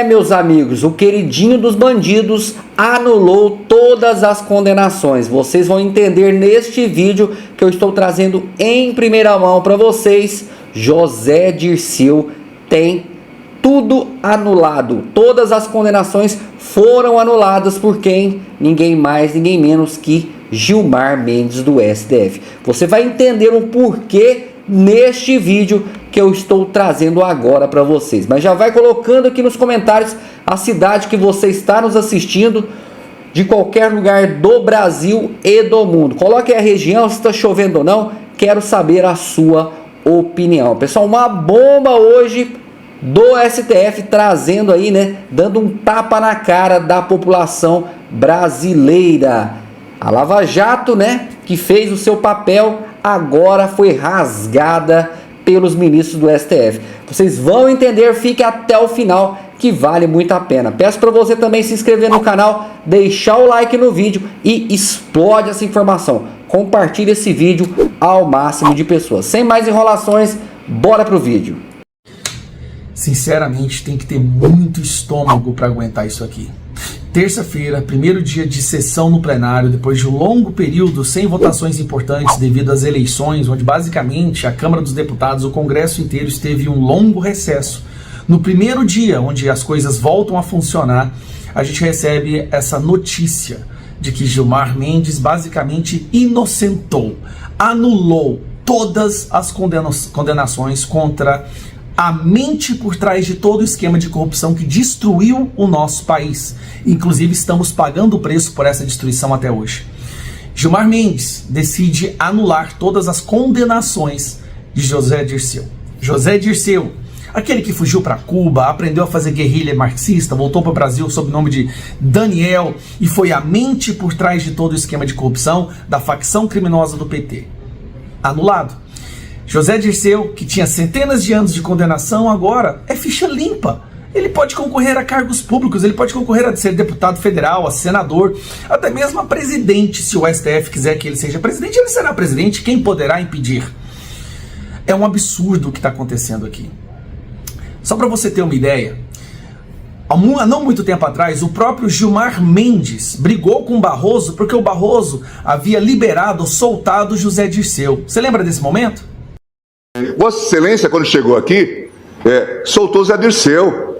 Meus amigos, o queridinho dos bandidos anulou todas as condenações. Vocês vão entender neste vídeo que eu estou trazendo em primeira mão para vocês. José Dirceu tem tudo anulado. Todas as condenações foram anuladas por quem? Ninguém mais, ninguém menos que Gilmar Mendes do STF. Você vai entender o porquê neste vídeo que eu estou trazendo agora para vocês. Mas já vai colocando aqui nos comentários a cidade que você está nos assistindo, de qualquer lugar do Brasil e do mundo. Coloque a região, se está chovendo ou não. Quero saber a sua opinião. Pessoal, uma bomba hoje do STF trazendo aí, dando um tapa na cara da população brasileira. A Lava Jato, que fez o seu papel, agora foi rasgada pelos ministros do STF. Vocês vão entender, fique até o final que vale muito a pena. Peço para você também se inscrever no canal, deixar o like no vídeo e explode essa informação. Compartilhe esse vídeo ao máximo de pessoas. Sem mais enrolações, bora pro vídeo. Sinceramente, tem que ter muito estômago para aguentar isso aqui. Terça-feira, primeiro dia de sessão no plenário, depois de um longo período sem votações importantes devido às eleições, onde basicamente a Câmara dos Deputados, o Congresso inteiro esteve em um longo recesso. No primeiro dia, onde as coisas voltam a funcionar, a gente recebe essa notícia de que Gilmar Mendes basicamente inocentou, anulou todas as condenações contra a mente por trás de todo o esquema de corrupção que destruiu o nosso país. Inclusive, estamos pagando o preço por essa destruição até hoje. Gilmar Mendes decide anular todas as condenações de José Dirceu. José Dirceu, aquele que fugiu para Cuba, aprendeu a fazer guerrilha marxista, voltou para o Brasil sob o nome de Daniel e foi a mente por trás de todo o esquema de corrupção da facção criminosa do PT. Anulado. José Dirceu, que tinha centenas de anos de condenação, agora é ficha limpa. Ele pode concorrer a cargos públicos, ele pode concorrer a ser deputado federal, a senador, até mesmo a presidente. Se o STF quiser que ele seja presidente, ele será presidente. Quem poderá impedir? É um absurdo o que está acontecendo aqui. Só para você ter uma ideia, há não muito tempo atrás, o próprio Gilmar Mendes brigou com o Barroso porque o Barroso havia liberado, soltado José Dirceu. Você lembra desse momento? Vossa Excelência, quando chegou aqui, soltou Zé Dirceu.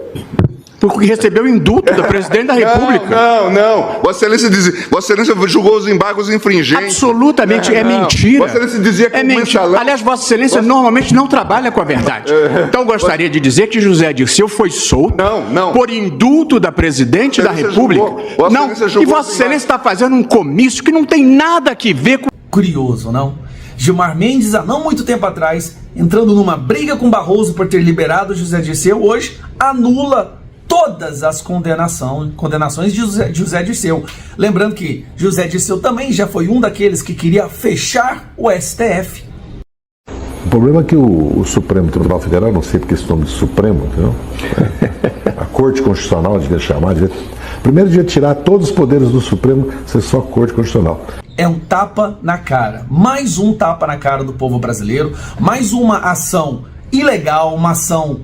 Porque recebeu o indulto da presidente da República. Não. Vossa Excelência julgou os embargos infringentes. Absolutamente, é mentira. Vossa Excelência dizia que é mentira. Aliás, Vossa Excelência normalmente não trabalha com a verdade. Então gostaria de dizer que José Dirceu foi solto por indulto da presidente da República. E Vossa Excelência está fazendo um comício que não tem nada a ver com... Curioso, não? Gilmar Mendes, há não muito tempo atrás, entrando numa briga com Barroso por ter liberado José Dirceu, hoje anula todas as condenações de José Dirceu. Lembrando que José Dirceu também já foi um daqueles que queria fechar o STF. O problema é que o Supremo Tribunal Federal, não sei porque esse nome de Supremo, entendeu? A Corte Constitucional devia chamar, primeiro devia tirar todos os poderes do Supremo, ser só Corte Constitucional. É um tapa na cara, mais um tapa na cara do povo brasileiro, mais uma ação ilegal, uma ação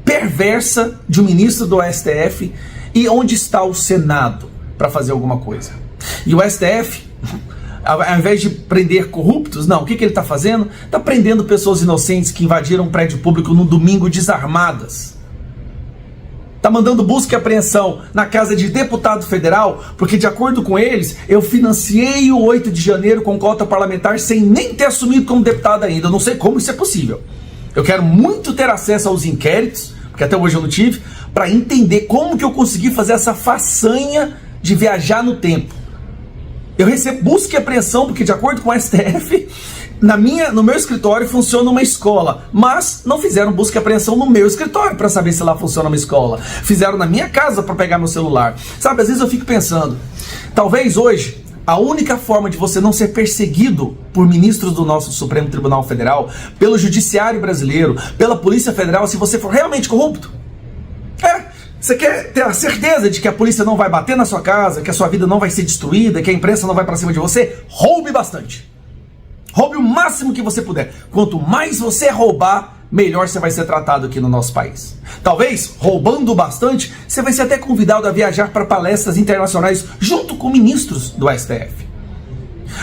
perversa de um ministro do STF. E onde está o Senado para fazer alguma coisa? E o STF, ao invés de prender corruptos, não, o que ele está fazendo? Está prendendo pessoas inocentes que invadiram um prédio público no domingo desarmadas. Está mandando busca e apreensão na casa de deputado federal, porque de acordo com eles, eu financiei o 8 de janeiro com cota parlamentar sem nem ter assumido como deputado ainda. Eu não sei como isso é possível. Eu quero muito ter acesso aos inquéritos, porque até hoje eu não tive, para entender como que eu consegui fazer essa façanha de viajar no tempo. Eu recebo busca e apreensão, porque de acordo com o STF, no meu escritório funciona uma escola, mas não fizeram busca e apreensão no meu escritório para saber se lá funciona uma escola. Fizeram na minha casa para pegar meu celular. Sabe, às vezes eu fico pensando, talvez hoje a única forma de você não ser perseguido por ministros do nosso Supremo Tribunal Federal, pelo Judiciário Brasileiro, pela Polícia Federal, se você for realmente corrupto. Você quer ter a certeza de que a polícia não vai bater na sua casa, que a sua vida não vai ser destruída, que a imprensa não vai para cima de você? Roube bastante. Roube o máximo que você puder. Quanto mais você roubar, melhor você vai ser tratado aqui no nosso país. Talvez, roubando bastante, você vai ser até convidado a viajar para palestras internacionais junto com ministros do STF.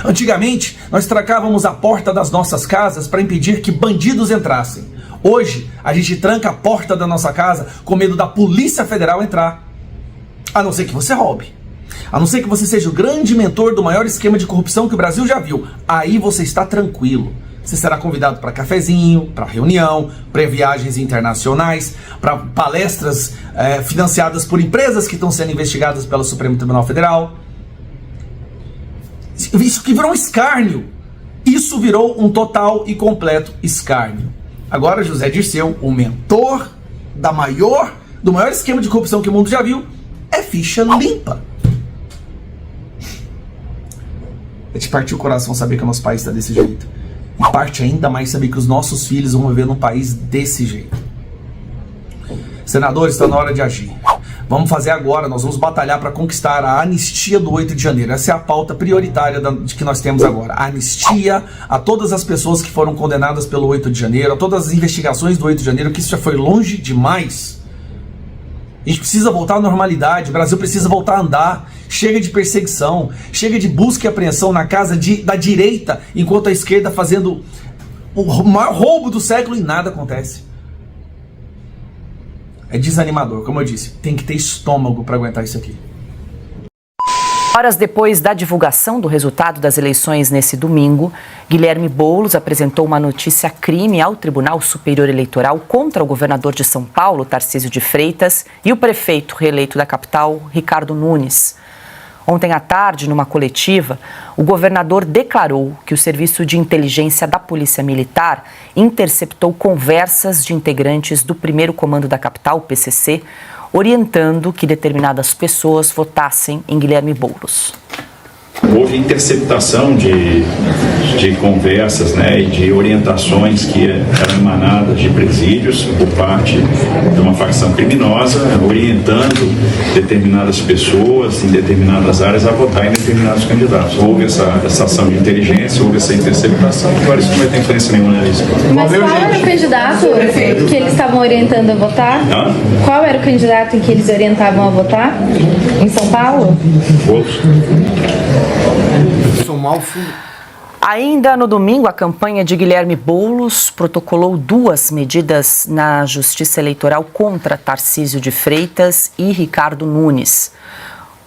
Antigamente, nós trancávamos a porta das nossas casas para impedir que bandidos entrassem. Hoje, a gente tranca a porta da nossa casa com medo da Polícia Federal entrar. A não ser que você roube. A não ser que você seja o grande mentor do maior esquema de corrupção que o Brasil já viu. Aí você está tranquilo. Você será convidado para cafezinho, para reunião, para viagens internacionais, para palestras financiadas por empresas que estão sendo investigadas pelo Supremo Tribunal Federal. Isso que virou um escárnio. Isso virou um total e completo escárnio. Agora José Dirceu, o mentor do maior esquema de corrupção que o mundo já viu, é ficha limpa. É de partir o coração saber que o nosso país está desse jeito. E parte ainda mais saber que os nossos filhos vão viver num país desse jeito. Senadores, está na hora de agir. Vamos fazer agora, nós vamos batalhar para conquistar a anistia do 8 de janeiro. Essa é a pauta prioritária de que nós temos agora. A anistia a todas as pessoas que foram condenadas pelo 8 de janeiro, a todas as investigações do 8 de janeiro, que isso já foi longe demais. A gente precisa voltar à normalidade, o Brasil precisa voltar a andar. Chega de perseguição, chega de busca e apreensão na casa da direita, enquanto a esquerda fazendo o maior roubo do século e nada acontece. É desanimador, como eu disse, tem que ter estômago para aguentar isso aqui. Horas depois da divulgação do resultado das eleições nesse domingo, Guilherme Boulos apresentou uma notícia-crime ao Tribunal Superior Eleitoral contra o governador de São Paulo, Tarcísio de Freitas, e o prefeito reeleito da capital, Ricardo Nunes. Ontem à tarde, numa coletiva, o governador declarou que o Serviço de Inteligência da Polícia Militar interceptou conversas de integrantes do primeiro comando da capital, PCC, orientando que determinadas pessoas votassem em Guilherme Boulos. Houve interceptação de conversas, e de orientações que eram emanadas de presídios por parte de uma facção criminosa, orientando determinadas pessoas em determinadas áreas a votar em determinados candidatos. Houve essa ação de inteligência, houve essa interceptação, agora isso não vai ter influência nenhuma nisso. Mas qual era o candidato que eles estavam orientando a votar? Qual era o candidato em que eles orientavam a votar? Em São Paulo? Outros. Ainda no domingo, a campanha de Guilherme Boulos protocolou 2 medidas na Justiça Eleitoral contra Tarcísio de Freitas e Ricardo Nunes.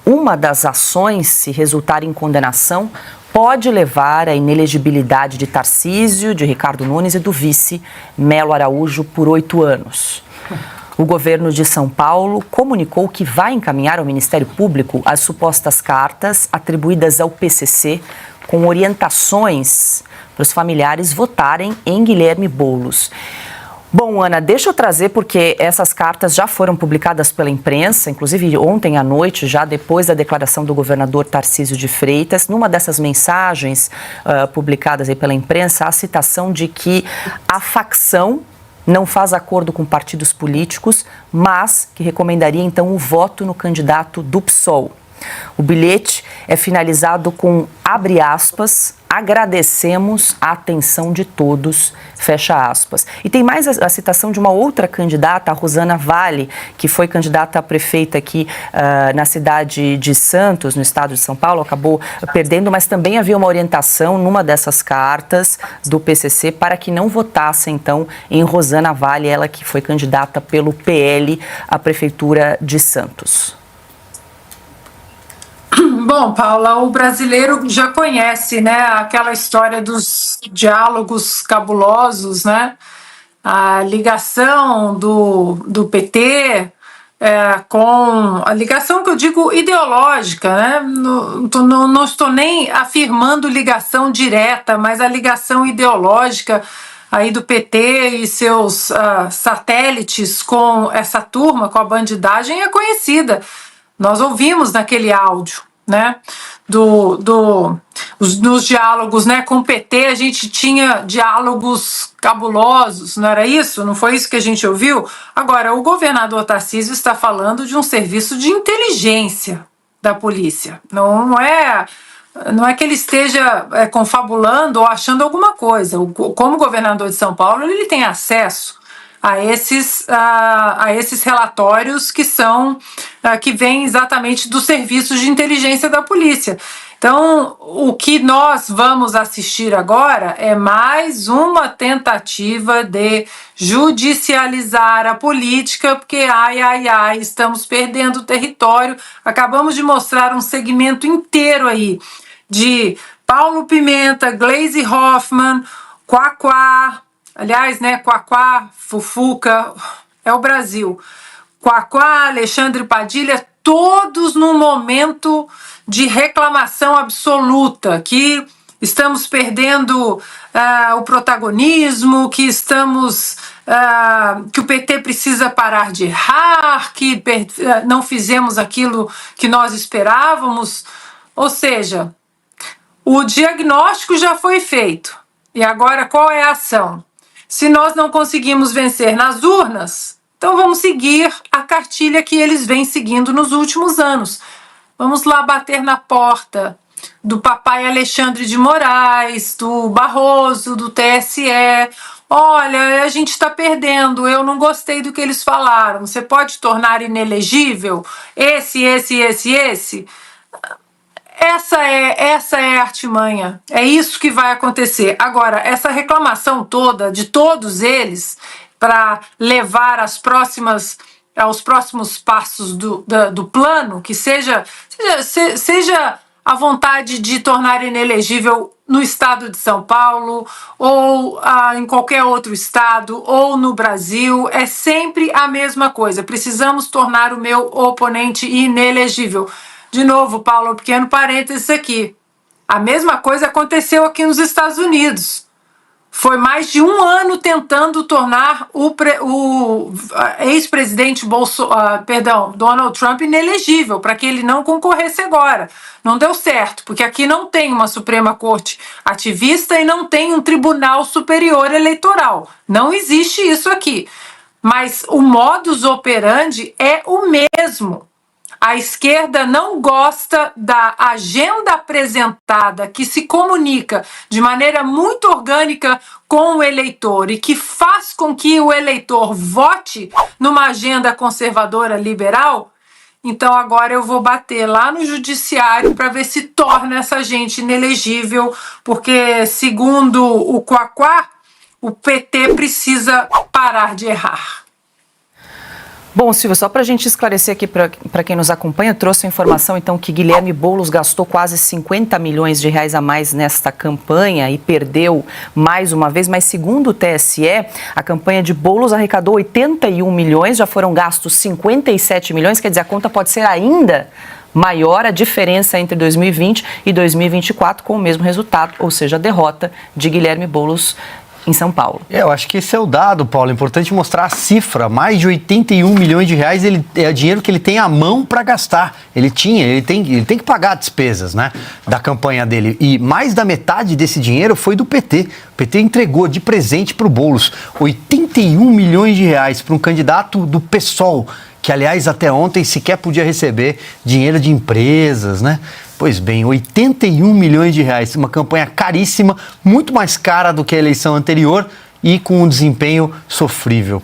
Uma das ações, se resultar em condenação, pode levar à inelegibilidade de Tarcísio, de Ricardo Nunes e do vice Melo Araújo por 8 anos. O governo de São Paulo comunicou que vai encaminhar ao Ministério Público as supostas cartas atribuídas ao PCC com orientações para os familiares votarem em Guilherme Boulos. Bom, Ana, deixa eu trazer porque essas cartas já foram publicadas pela imprensa, inclusive ontem à noite, já depois da declaração do governador Tarcísio de Freitas. Numa dessas mensagens publicadas aí pela imprensa, há a citação de que a facção não faz acordo com partidos políticos, mas que recomendaria então o voto no candidato do PSOL. O bilhete é finalizado com, abre aspas, agradecemos a atenção de todos, fecha aspas. E tem mais a citação de uma outra candidata, a Rosana Vale, que foi candidata a prefeita aqui na cidade de Santos, no estado de São Paulo, acabou perdendo, mas também havia uma orientação numa dessas cartas do PCC para que não votasse, então, em Rosana Vale, ela que foi candidata pelo PL à prefeitura de Santos. Bom, Paula, o brasileiro já conhece, aquela história dos diálogos cabulosos, a ligação do PT com a ligação que eu digo ideológica, não estou nem afirmando ligação direta, mas a ligação ideológica aí do PT e seus satélites com essa turma, com a bandidagem, é conhecida. Nós ouvimos naquele áudio, nos diálogos, com o PT a gente tinha diálogos cabulosos, não era isso? Não foi isso que a gente ouviu? Agora, o governador Tarcísio está falando de um serviço de inteligência da polícia, não é não é que ele esteja confabulando ou achando alguma coisa. Como governador de São Paulo, ele tem acesso a esses relatórios que vêm exatamente dos serviços de inteligência da polícia. Então, o que nós vamos assistir agora é mais uma tentativa de judicializar a política, porque estamos perdendo território. Acabamos de mostrar um segmento inteiro aí de Paulo Pimenta, Gleisi Hoffmann, Quaquá, aliás, né, Quaquá, Fufuca, é o Brasil, Quaquá, Alexandre Padilha, todos num momento de reclamação absoluta, que estamos perdendo o protagonismo, que o PT precisa parar de errar, que não fizemos aquilo que nós esperávamos. Ou seja, o diagnóstico já foi feito. E agora qual é a ação? Se nós não conseguimos vencer nas urnas, então vamos seguir a cartilha que eles vêm seguindo nos últimos anos. Vamos lá bater na porta do papai Alexandre de Moraes, do Barroso, do TSE. Olha, a gente está perdendo, eu não gostei do que eles falaram. Você pode tornar inelegível esse. Essa é a artimanha. É isso que vai acontecer. Agora, essa reclamação toda de todos eles para levar aos próximos passos do plano, que seja a vontade de tornar inelegível no estado de São Paulo, ou em qualquer outro estado, ou no Brasil, é sempre a mesma coisa. Precisamos tornar o meu oponente inelegível. De novo, Paulo, um pequeno parênteses aqui. A mesma coisa aconteceu aqui nos Estados Unidos. Foi mais de 1 ano tentando tornar o ex-presidente Donald Trump inelegível, para que ele não concorresse agora. Não deu certo, porque aqui não tem uma Suprema Corte ativista e não tem um Tribunal Superior Eleitoral. Não existe isso aqui. Mas o modus operandi é o mesmo. A esquerda não gosta da agenda apresentada, que se comunica de maneira muito orgânica com o eleitor e que faz com que o eleitor vote numa agenda conservadora liberal. Então agora eu vou bater lá no judiciário para ver se torna essa gente inelegível, porque segundo o Quaquá, o PT precisa parar de errar. Bom, Silvia, só para a gente esclarecer aqui para quem nos acompanha, trouxe a informação então que Guilherme Boulos gastou quase 50 milhões de reais a mais nesta campanha e perdeu mais uma vez, mas segundo o TSE, a campanha de Boulos arrecadou 81 milhões, já foram gastos 57 milhões, quer dizer, a conta pode ser ainda maior, a diferença entre 2020 e 2024 com o mesmo resultado, ou seja, a derrota de Guilherme Boulos em São Paulo. Eu acho que esse é o dado, Paulo. É importante mostrar a cifra. Mais de 81 milhões de reais é dinheiro que ele tem à mão para gastar. Ele tem que pagar despesas, né, da campanha dele. E mais da metade desse dinheiro foi do PT. O PT entregou de presente para o Boulos 81 milhões de reais para um candidato do PSOL, que, aliás, até ontem sequer podia receber dinheiro de empresas, né? Pois bem, 81 milhões de reais, uma campanha caríssima, muito mais cara do que a eleição anterior e com um desempenho sofrível.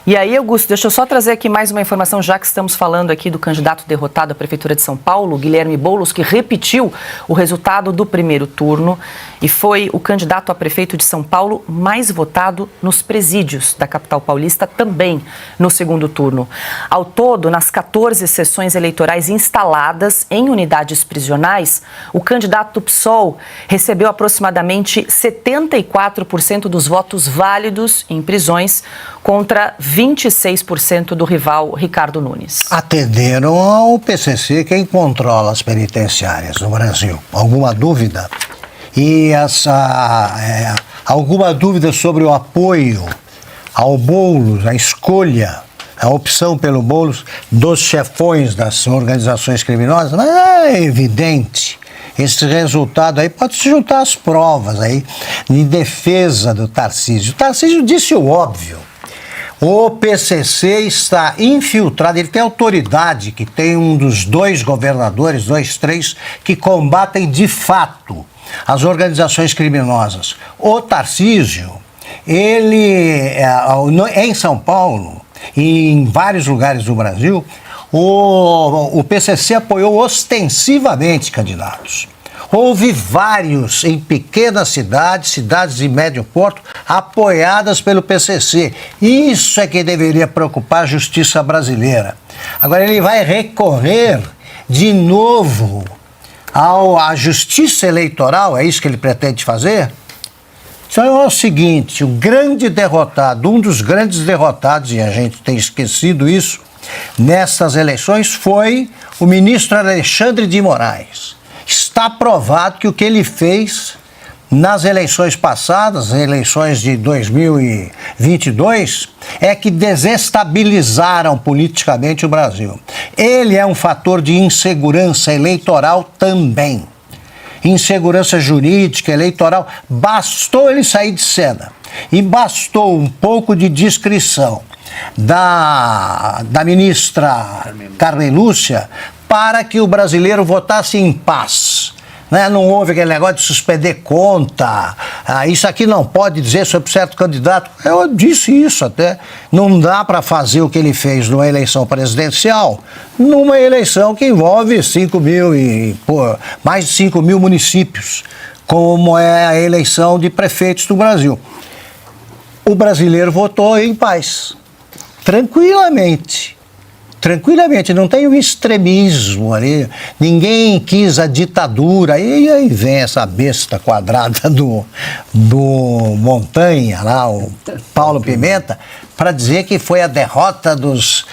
E aí, Augusto, deixa eu só trazer aqui mais uma informação, já que estamos falando aqui do candidato derrotado à Prefeitura de São Paulo, Guilherme Boulos, que repetiu o resultado do primeiro turno e foi o candidato a prefeito de São Paulo mais votado nos presídios da capital paulista, também no segundo turno. Ao todo, nas 14 sessões eleitorais instaladas em unidades prisionais, o candidato do PSOL recebeu aproximadamente 74% dos votos válidos em prisões, contra 26% do rival Ricardo Nunes. Atenderam ao PCC, quem controla as penitenciárias no Brasil. Alguma dúvida? E alguma dúvida sobre o apoio ao Boulos, a escolha, a opção pelo Boulos dos chefões das organizações criminosas? Mas é evidente. Esse resultado aí pode se juntar às provas aí em defesa do Tarcísio. O Tarcísio disse o óbvio. O PCC está infiltrado, ele tem autoridade, que tem um dos dois governadores, três, que combatem de fato as organizações criminosas. O Tarcísio, ele, em São Paulo e em vários lugares do Brasil, o PCC apoiou ostensivamente candidatos. Houve vários em pequenas cidades, cidades de médio porte, apoiadas pelo PCC. Isso é que deveria preocupar a justiça brasileira. Agora ele vai recorrer de novo à justiça eleitoral, é isso que ele pretende fazer? Então é o seguinte, o grande derrotado, um dos grandes derrotados, e a gente tem esquecido isso, nessas eleições foi o ministro Alexandre de Moraes. Está provado que o que ele fez nas eleições passadas, eleições de 2022, é que desestabilizaram politicamente o Brasil. Ele é um fator de insegurança eleitoral também. Insegurança jurídica, eleitoral. Bastou ele sair de cena e bastou um pouco de discrição da ministra Carmen Lúcia para que o brasileiro votasse em paz. Né? Não houve aquele negócio de suspender conta, isso aqui não pode dizer sobre certo candidato. Eu disse isso até. Não dá para fazer o que ele fez numa eleição presidencial, numa eleição que envolve mais de 5 mil municípios, como é a eleição de prefeitos do Brasil. O brasileiro votou em paz, tranquilamente, não tem um extremismo ali, ninguém quis a ditadura, e aí vem essa besta quadrada do Montanha, lá, o Paulo Pimenta, para dizer que foi a derrota dos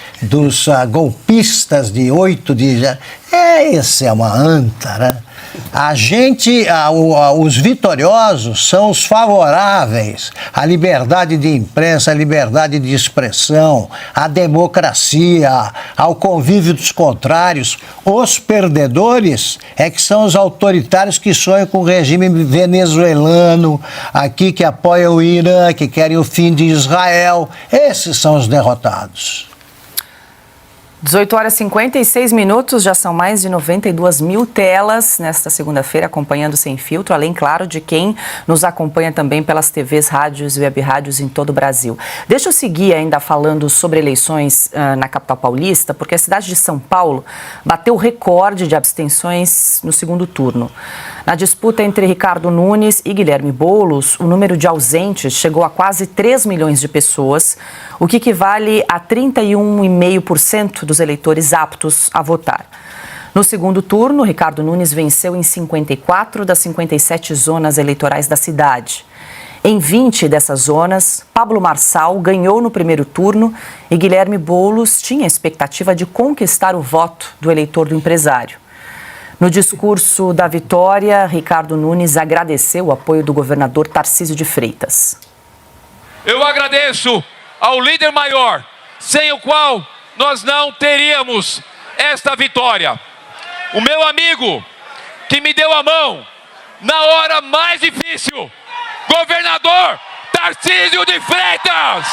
golpistas de 8 de janeiro. Esse é uma anta, né? Os vitoriosos são os favoráveis à liberdade de imprensa, à liberdade de expressão, à democracia, ao convívio dos contrários. Os perdedores é que são os autoritários que sonham com o regime venezuelano, aqui que apoiam o Irã, que querem o fim de Israel. Esses são os derrotados. 18 horas e 56 minutos, já são mais de 92 mil telas nesta segunda-feira acompanhando Sem Filtro, além, claro, de quem nos acompanha também pelas TVs, rádios e web rádios em todo o Brasil. Deixa eu seguir ainda falando sobre eleições na capital paulista, porque a cidade de São Paulo bateu o recorde de abstenções no segundo turno. Na disputa entre Ricardo Nunes e Guilherme Boulos, o número de ausentes chegou a quase 3 milhões de pessoas, o que equivale a 31,5% dos eleitores aptos a votar. No segundo turno, Ricardo Nunes venceu em 54 das 57 zonas eleitorais da cidade. Em 20 dessas zonas, Pablo Marçal ganhou no primeiro turno e Guilherme Boulos tinha a expectativa de conquistar o voto do eleitor do empresário. No discurso da vitória, Ricardo Nunes agradeceu o apoio do governador Tarcísio de Freitas. Eu agradeço ao líder maior, sem o qual nós não teríamos esta vitória. O meu amigo que me deu a mão na hora mais difícil, governador Tarcísio de Freitas.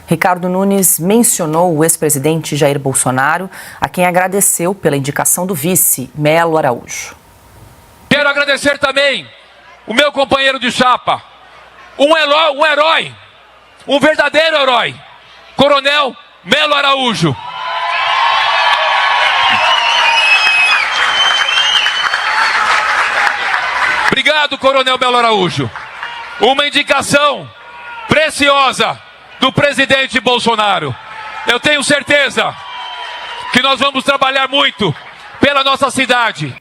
Ricardo Nunes mencionou o ex-presidente Jair Bolsonaro, a quem agradeceu pela indicação do vice, Melo Araújo. Quero agradecer também o meu companheiro de chapa, um herói, um verdadeiro herói, Coronel Melo Araújo. Obrigado, Coronel Melo Araújo. Uma indicação preciosa do presidente Bolsonaro. Eu tenho certeza que nós vamos trabalhar muito pela nossa cidade.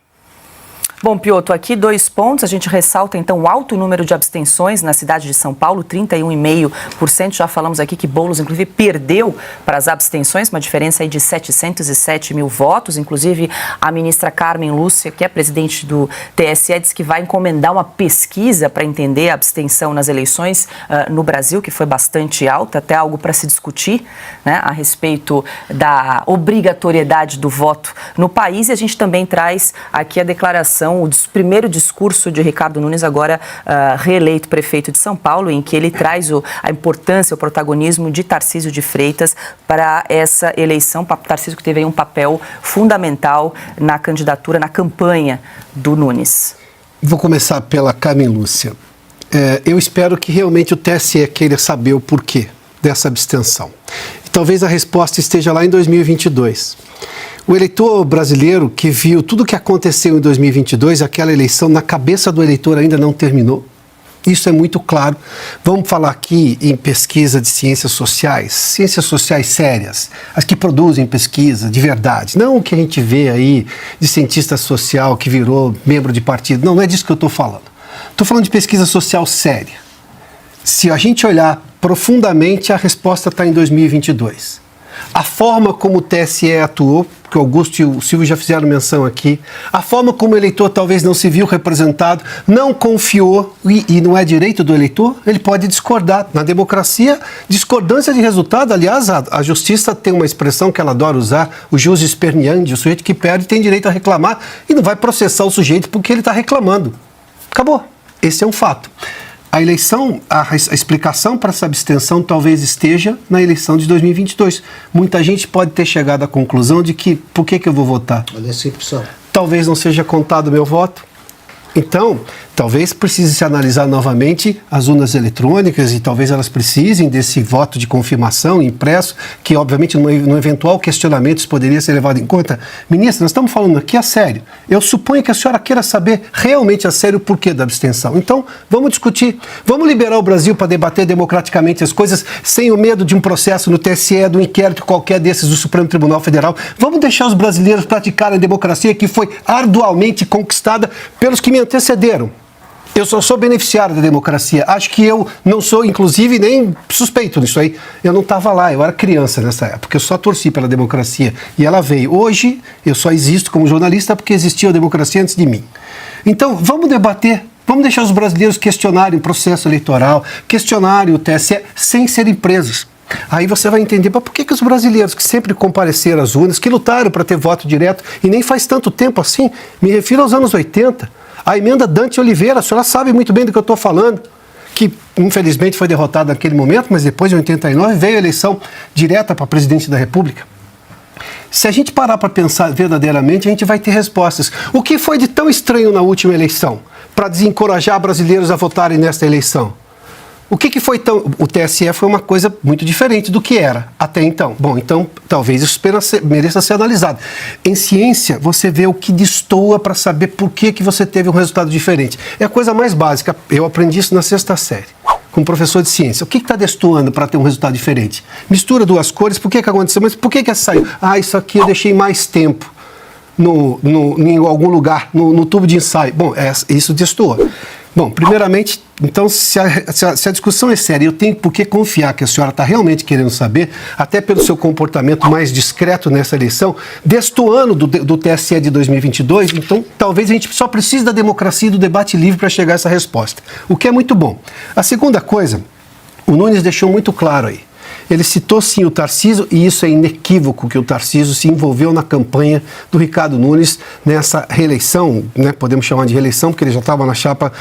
Bom, Piotr, aqui 2 pontos. A gente ressalta, então, o alto número de abstenções na cidade de São Paulo, 31,5%. Já falamos aqui que Boulos, inclusive, perdeu para as abstenções, uma diferença aí de 707 mil votos. Inclusive, a ministra Carmen Lúcia, que é presidente do TSE, disse que vai encomendar uma pesquisa para entender a abstenção nas eleições no Brasil, que foi bastante alta, até algo para se discutir, né, a respeito da obrigatoriedade do voto no país. E a gente também traz aqui a declaração, o primeiro discurso de Ricardo Nunes, agora reeleito prefeito de São Paulo, em que ele traz a importância, o protagonismo de Tarcísio de Freitas para essa eleição. Tarcísio que teve aí um papel fundamental na candidatura, na campanha do Nunes. Vou começar pela Carmen Lúcia. Eu espero que realmente o TSE queira saber o porquê dessa abstenção. E talvez a resposta esteja lá em 2022. O eleitor brasileiro que viu tudo o que aconteceu em 2022, aquela eleição, na cabeça do eleitor ainda não terminou. Isso é muito claro. Vamos falar aqui em pesquisa de ciências sociais sérias, as que produzem pesquisa de verdade. Não o que a gente vê aí de cientista social que virou membro de partido. Não é disso que eu estou falando. Estou falando de pesquisa social séria. Se a gente olhar profundamente, a resposta está em 2022. A forma como o TSE atuou, que o Augusto e o Silvio já fizeram menção aqui, a forma como o eleitor talvez não se viu representado, não confiou, e não é direito do eleitor, ele pode discordar. Na democracia, discordância de resultado, aliás, a justiça tem uma expressão que ela adora usar, o jus esperneandi, o sujeito que perde tem direito a reclamar e não vai processar o sujeito porque ele está reclamando. Acabou. Esse é um fato. A eleição, a explicação para essa abstenção talvez esteja na eleição de 2022. Muita gente pode ter chegado à conclusão de que, por que eu vou votar? A decepção. Talvez não seja contado o meu voto. Então, talvez precise se analisar novamente as urnas eletrônicas e talvez elas precisem desse voto de confirmação impresso, que obviamente no eventual questionamento isso poderia ser levado em conta. Ministra, nós estamos falando aqui a sério. Eu suponho que a senhora queira saber realmente a sério o porquê da abstenção. Então, vamos discutir. Vamos liberar o Brasil para debater democraticamente as coisas sem o medo de um processo no TSE, de um inquérito qualquer desses do Supremo Tribunal Federal. Vamos deixar os brasileiros praticarem a democracia que foi arduamente conquistada pelos que me antecederam. Eu só sou beneficiário da democracia. Acho que eu não sou, inclusive, nem suspeito nisso aí. Eu não estava lá, eu era criança nessa época. Eu só torci pela democracia e ela veio. Hoje, eu só existo como jornalista porque existiu a democracia antes de mim. Então, vamos debater. Vamos deixar os brasileiros questionarem o processo eleitoral, questionarem o TSE sem serem presos. Aí você vai entender por que os brasileiros que sempre compareceram às urnas, que lutaram para ter voto direto, e nem faz tanto tempo assim, me refiro aos anos 80, a emenda Dante Oliveira, a senhora sabe muito bem do que eu estou falando, que infelizmente foi derrotada naquele momento, mas depois, em 89, veio a eleição direta para presidente da República. Se a gente parar para pensar verdadeiramente, a gente vai ter respostas. O que foi de tão estranho na última eleição para desencorajar brasileiros a votarem nesta eleição? O que foi tão... O TSE foi uma coisa muito diferente do que era até então. Bom, então talvez isso mereça ser analisado. Em ciência, você vê o que destoa para saber por que você teve um resultado diferente. É a coisa mais básica. Eu aprendi isso na 6ª série, como professor de ciência. O que está destoando para ter um resultado diferente? Mistura duas cores, por que aconteceu? Mas por que essa saiu? Isso aqui eu deixei mais tempo em algum lugar, no tubo de ensaio. Bom, isso destoa. Bom, primeiramente, então, se a discussão é séria, eu tenho por que confiar que a senhora está realmente querendo saber, até pelo seu comportamento mais discreto nessa eleição, destoando do TSE de 2022, então talvez a gente só precise da democracia e do debate livre para chegar a essa resposta, o que é muito bom. A segunda coisa, o Nunes deixou muito claro aí. Ele citou sim o Tarcísio, e isso é inequívoco que o Tarcísio se envolveu na campanha do Ricardo Nunes nessa reeleição, né? Podemos chamar de reeleição, porque ele já estava na chapa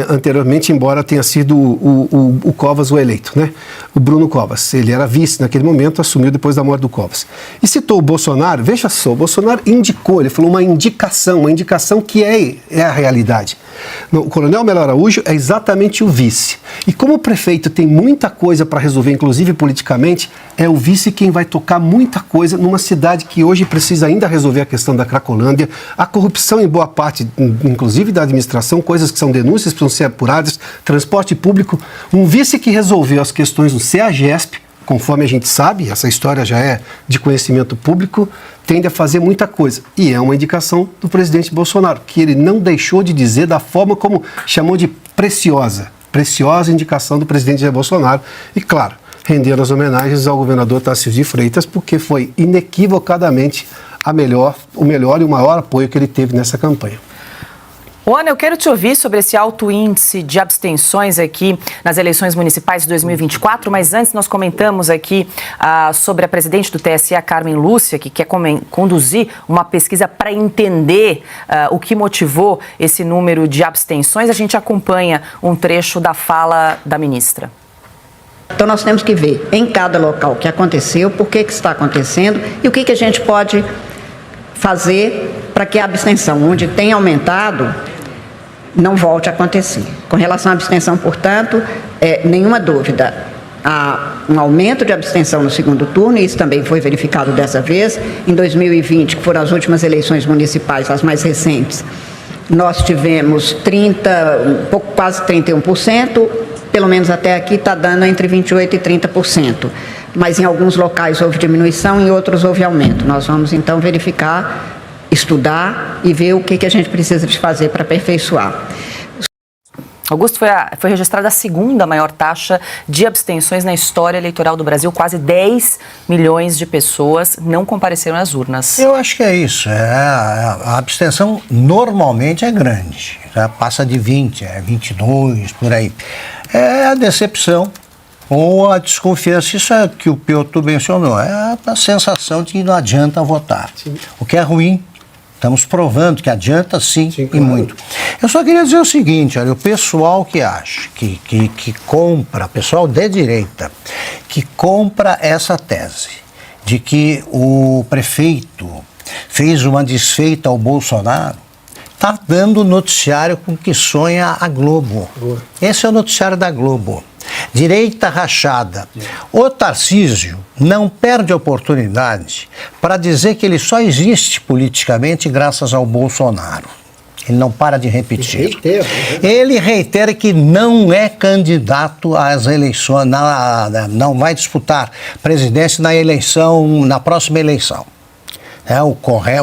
anteriormente, embora tenha sido o Covas o eleito, né? O Bruno Covas. Ele era vice naquele momento, assumiu depois da morte do Covas. E citou o Bolsonaro, veja só, o Bolsonaro indicou, ele falou uma indicação que é a realidade. O Coronel Melo Araújo é exatamente o vice. E como o prefeito tem muita coisa para resolver, inclusive politicamente, é o vice quem vai tocar muita coisa numa cidade que hoje precisa ainda resolver a questão da Cracolândia, a corrupção em boa parte, inclusive da administração, coisas que são denúncias, precisam ser apuradas, transporte público. Um vice que resolveu as questões do CEAGESP, conforme a gente sabe, essa história já é de conhecimento público, tende a fazer muita coisa. E é uma indicação do presidente Bolsonaro, que ele não deixou de dizer da forma como chamou de preciosa indicação do presidente Jair Bolsonaro. E, claro, renderam as homenagens ao governador Tarcísio de Freitas, porque foi inequivocadamente o melhor e o maior apoio que ele teve nessa campanha. Ana, eu quero te ouvir sobre esse alto índice de abstenções aqui nas eleições municipais de 2024, mas antes nós comentamos aqui sobre a presidente do TSE, a Carmen Lúcia, que quer conduzir uma pesquisa para entender o que motivou esse número de abstenções. A gente acompanha um trecho da fala da ministra. Então nós temos que ver em cada local o que aconteceu, por que está acontecendo e o que a gente pode fazer para que a abstenção, onde tem aumentado, não volte a acontecer. Com relação à abstenção, portanto, nenhuma dúvida, há um aumento de abstenção no segundo turno, e isso também foi verificado dessa vez. Em 2020, que foram as últimas eleições municipais, as mais recentes, nós tivemos quase 31%, pelo menos até aqui está dando entre 28% e 30%. Mas em alguns locais houve diminuição, em outros houve aumento. Nós vamos então verificar, estudar e ver o que a gente precisa de fazer para aperfeiçoar. Augusto, foi registrada a segunda maior taxa de abstenções na história eleitoral do Brasil. Quase 10 milhões de pessoas não compareceram às urnas. Eu acho que é isso. A abstenção normalmente é grande. Já passa de 20, 22, por aí. É a decepção ou a desconfiança. Isso é que o Piotr mencionou. É a sensação de que não adianta votar. Sim. O que é ruim. Estamos provando que adianta sim, claro. E muito. Eu só queria dizer o seguinte, olha, o pessoal que acha, que compra, pessoal de direita, que compra essa tese de que o prefeito fez uma desfeita ao Bolsonaro, está dando o noticiário com que sonha a Globo. Esse é o noticiário da Globo. Direita rachada. O Tarcísio não perde oportunidade para dizer que ele só existe politicamente graças ao Bolsonaro. Ele não para de repetir. Ele reitera que não é candidato às eleições, não vai disputar presidência na próxima eleição.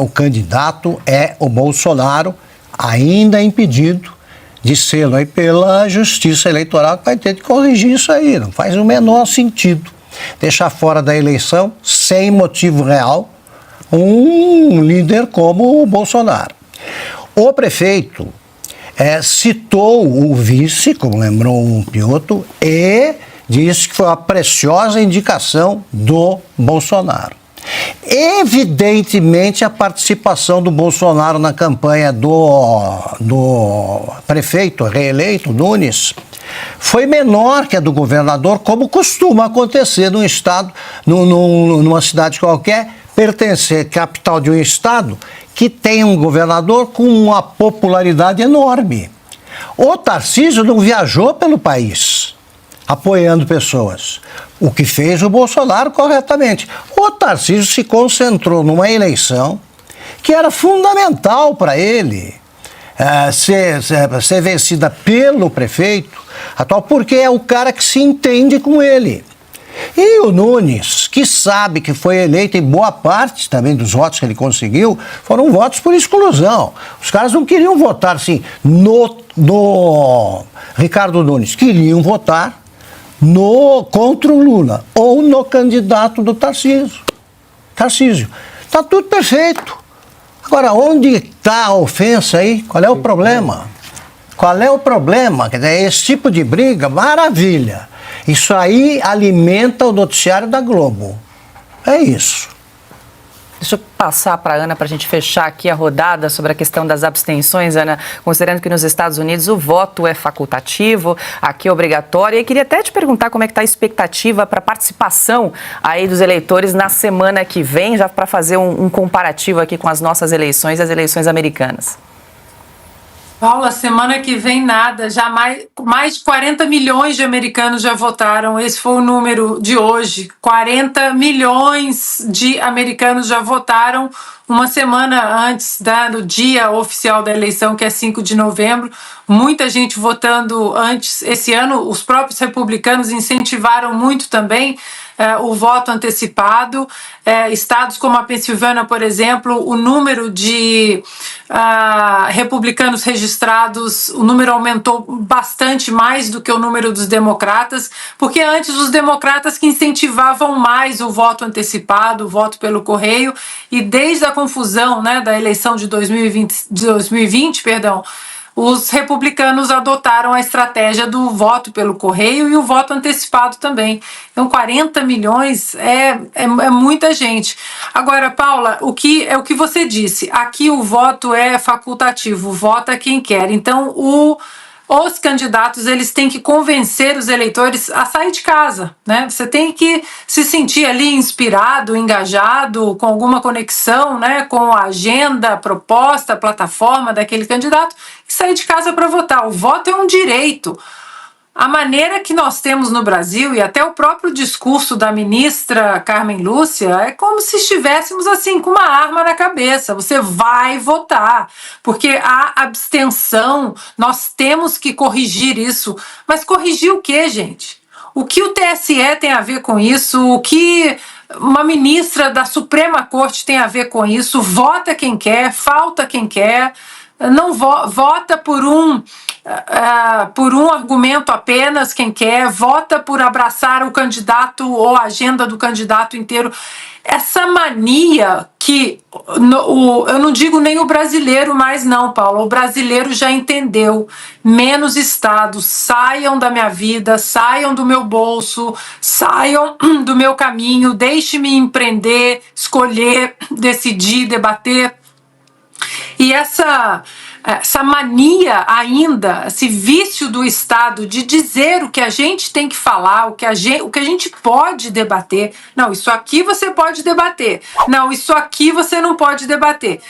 O candidato é o Bolsonaro, ainda impedido de selo aí pela Justiça Eleitoral, que vai ter que corrigir isso aí. Não faz o menor sentido deixar fora da eleição, sem motivo real, um líder como o Bolsonaro. O prefeito citou o vice, como lembrou o Piotr, e disse que foi uma preciosa indicação do Bolsonaro. Evidentemente, a participação do Bolsonaro na campanha do prefeito reeleito, Nunes, foi menor que a do governador, como costuma acontecer num estado, numa cidade qualquer, pertencer capital de um estado que tem um governador com uma popularidade enorme. O Tarcísio não viajou pelo país apoiando pessoas, o que fez o Bolsonaro corretamente. O Tarcísio se concentrou numa eleição que era fundamental para ele ser vencida pelo prefeito atual, porque é o cara que se entende com ele. E o Nunes, que sabe que foi eleito, em boa parte também dos votos que ele conseguiu, foram votos por exclusão. Os caras não queriam votar assim no Ricardo Nunes, queriam votar contra o Lula ou no candidato do Tarcísio. Está tudo perfeito. Agora, onde está a ofensa aí? Qual é o problema? Quer dizer, esse tipo de briga, maravilha. Isso aí alimenta o noticiário da Globo. É isso. Deixa eu passar para a Ana para a gente fechar aqui a rodada sobre a questão das abstenções, Ana, considerando que nos Estados Unidos o voto é facultativo, aqui é obrigatório. E eu queria até te perguntar como é que está a expectativa para a participação aí dos eleitores na semana que vem, já para fazer um comparativo aqui com as nossas eleições e as eleições americanas. Paula, semana que vem nada, já mais de 40 milhões de americanos já votaram, esse foi o número de hoje, 40 milhões de americanos já votaram uma semana antes do dia oficial da eleição, que é 5 de novembro, muita gente votando antes. Esse ano os próprios republicanos incentivaram muito também o voto antecipado. Estados como a Pensilvânia, por exemplo, o número de republicanos registrados, o número aumentou bastante mais do que o número dos democratas, porque antes os democratas que incentivavam mais o voto antecipado, o voto pelo correio, e desde a confusão, né, da eleição de 2020, os republicanos adotaram a estratégia do voto pelo correio e o voto antecipado também. Então, 40 milhões é muita gente. Agora, Paula, o que você disse, aqui o voto é facultativo, vota quem quer. Então, os candidatos, eles têm que convencer os eleitores a sair de casa, né? Você tem que se sentir ali inspirado, engajado, com alguma conexão, né, com a agenda, a proposta, a plataforma daquele candidato e sair de casa para votar. O voto é um direito. A maneira que nós temos no Brasil, e até o próprio discurso da ministra Carmen Lúcia, é como se estivéssemos assim com uma arma na cabeça. Você vai votar, porque a abstenção, nós temos que corrigir isso. Mas corrigir o quê, gente? O que o TSE tem a ver com isso? O que uma ministra da Suprema Corte tem a ver com isso? Vota quem quer, falta quem quer, não vota por um argumento apenas quem quer, vota por abraçar o candidato ou a agenda do candidato inteiro. Essa mania que, eu não digo nem o brasileiro mais não, Paulo, o brasileiro já entendeu, menos estados, saiam da minha vida, saiam do meu bolso, saiam do meu caminho, deixe-me empreender, escolher, decidir, debater. E essa mania ainda, esse vício do Estado de dizer o que a gente tem que falar, o que a gente pode debater. Não, isso aqui você pode debater. Não, isso aqui você não pode debater.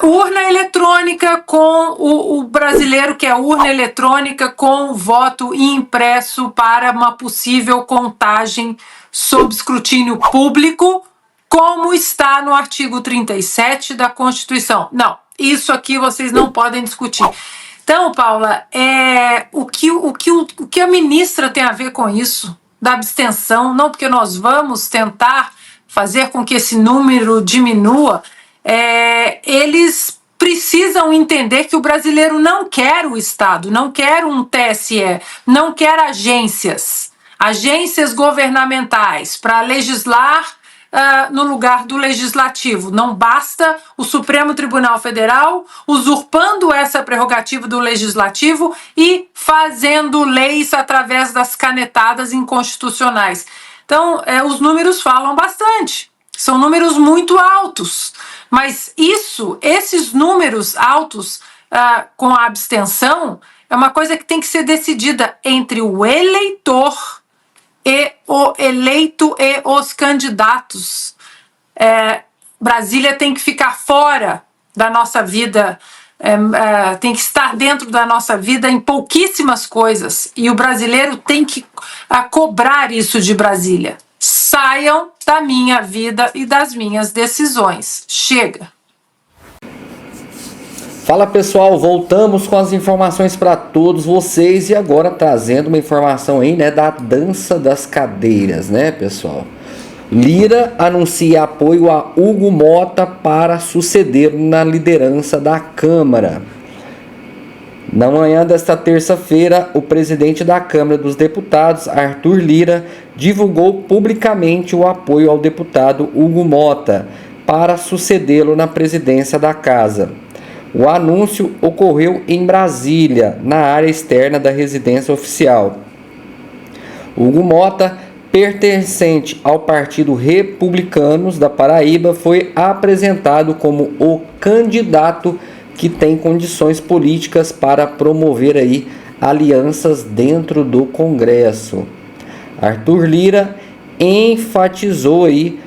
Urna eletrônica com o brasileiro quer urna eletrônica com voto impresso para uma possível contagem sob escrutínio público, como está no artigo 37 da Constituição. Não, isso aqui vocês não podem discutir. Então, Paula, o que a ministra tem a ver com isso, da abstenção? Não, porque nós vamos tentar fazer com que esse número diminua. Eles precisam entender que o brasileiro não quer o Estado, não quer um TSE, não quer agências governamentais para legislar no lugar do Legislativo. Não basta o Supremo Tribunal Federal usurpando essa prerrogativa do Legislativo e fazendo leis através das canetadas inconstitucionais. Então, os números falam bastante. São números muito altos. Mas esses números altos com a abstenção é uma coisa que tem que ser decidida entre o eleitor e o eleito e os candidatos. Brasília tem que ficar fora da nossa vida, tem que estar dentro da nossa vida em pouquíssimas coisas. E o brasileiro tem que cobrar isso de Brasília. Saiam da minha vida e das minhas decisões. Chega! Fala pessoal, voltamos com as informações para todos vocês e agora trazendo uma informação aí, né, da dança das cadeiras, né, pessoal? Lira anuncia apoio a Hugo Mota para suceder na liderança da Câmara. Na manhã desta terça-feira, o presidente da Câmara dos Deputados, Arthur Lira, divulgou publicamente o apoio ao deputado Hugo Mota para sucedê-lo na presidência da Casa. O anúncio ocorreu em Brasília, na área externa da residência oficial. Hugo Mota, pertencente ao Partido Republicanos da Paraíba, foi apresentado como o candidato que tem condições políticas para promover aí alianças dentro do Congresso. Arthur Lira enfatizou aí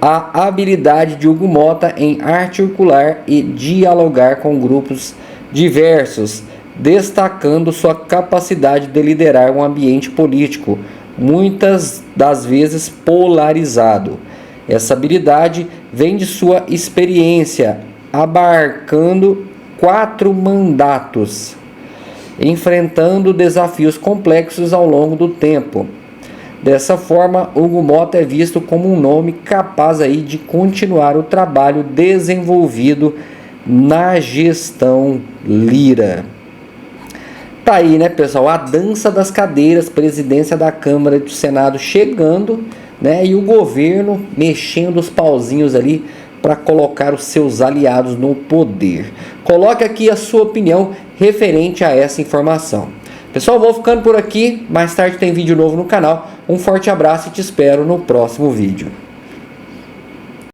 a habilidade de Hugo Mota em articular e dialogar com grupos diversos, destacando sua capacidade de liderar um ambiente político, muitas das vezes polarizado. Essa habilidade vem de sua experiência, abarcando 4 mandatos, enfrentando desafios complexos ao longo do tempo. Dessa forma, Hugo Mota é visto como um nome capaz aí de continuar o trabalho desenvolvido na gestão Lira. Tá aí, né, pessoal, a dança das cadeiras, presidência da Câmara e do Senado chegando, né, e o governo mexendo os pauzinhos ali para colocar os seus aliados no poder. Coloque aqui a sua opinião referente a essa informação. Pessoal, vou ficando por aqui, mais tarde tem vídeo novo no canal. Um forte abraço e te espero no próximo vídeo.